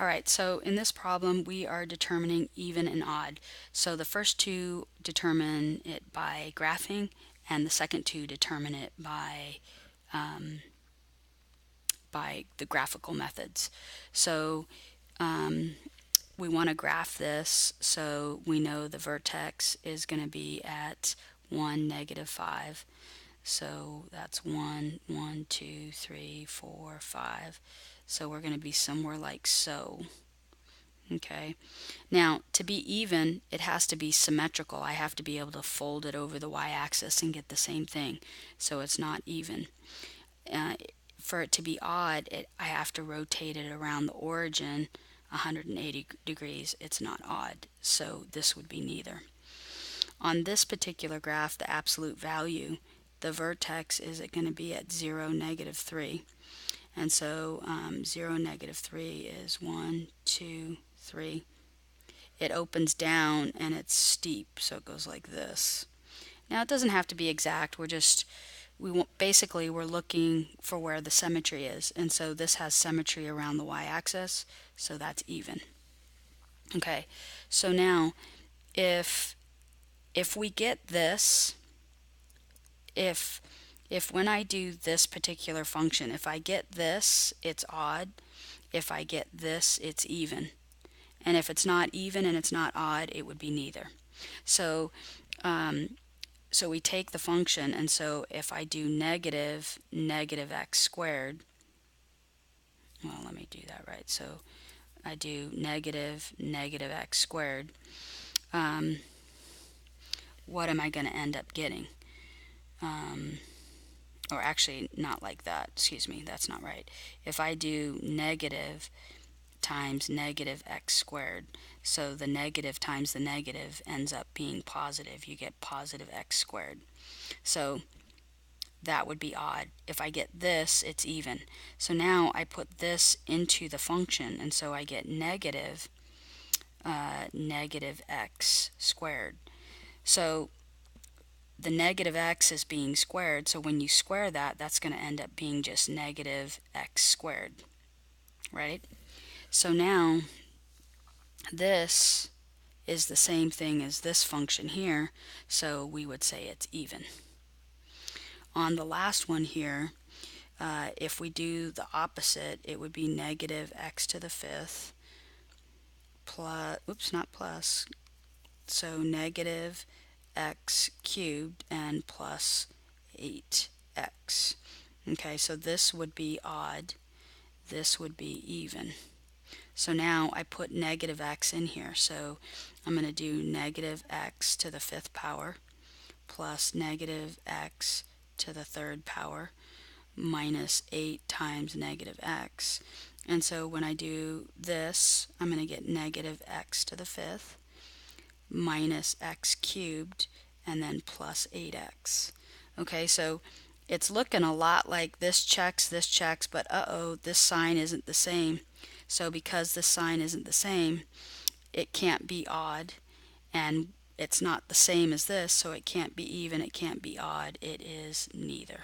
Alright, so in this problem we are determining even and odd. So the first two determine it by graphing, and the second two determine it by the graphical methods. So we want to graph this so we know the vertex is going to be at 1, -5. So that's 1, 1, 2, 3, 4, 5. So we're going to be somewhere like so. Okay. Now, to be even, it has to be symmetrical. I have to be able to fold it over the y-axis and get the same thing. So it's not even. Uh, for it to be odd, I have to rotate it around the origin 180 degrees. It's not odd. So this would be neither. On this particular graph, the absolute value, the vertex is going to be at 0, -3. And so 0, -3 is 1, 2, 3. It opens down and it's steep, so it goes like this. Now it doesn't have to be exact. Basically we're looking for where the symmetry is, and so this has symmetry around the y-axis, so that's even. Okay, so now if we get this, if when I do this particular function, if I get this, it's odd. If I get this, it's even. And if it's not even and it's not odd, it would be neither. So so we take the function, and so if I do negative x squared, well, let me do that right. So I do negative x squared, what am I going to end up getting? Or actually, not like that. Excuse me, that's not right. If I do negative times negative x squared, so the negative times the negative ends up being positive. You get positive x squared. So that would be odd. If I get this, it's even. So now I put this into the function, and so I get negative x squared. So the negative x is being squared, so when you square that, that's going to end up being just negative x squared, right? So now this is the same thing as this function here, so we would say it's even. On the last one here, if we do the opposite, it would be negative x to the fifth plus, oops, not plus, so negative x cubed and plus 8x. Okay, so this would be odd, this would be even. So now I put negative x in here, so I'm going to do negative x to the fifth power plus negative x to the third power minus 8 times negative x. And so when I do this, I'm going to get negative x to the fifth minus x cubed and then plus 8x. Okay, so it's looking a lot like this checks, but uh-oh, this sign isn't the same. So because this sign isn't the same, it can't be odd, and it's not the same as this, so it can't be even, it can't be odd, it is neither.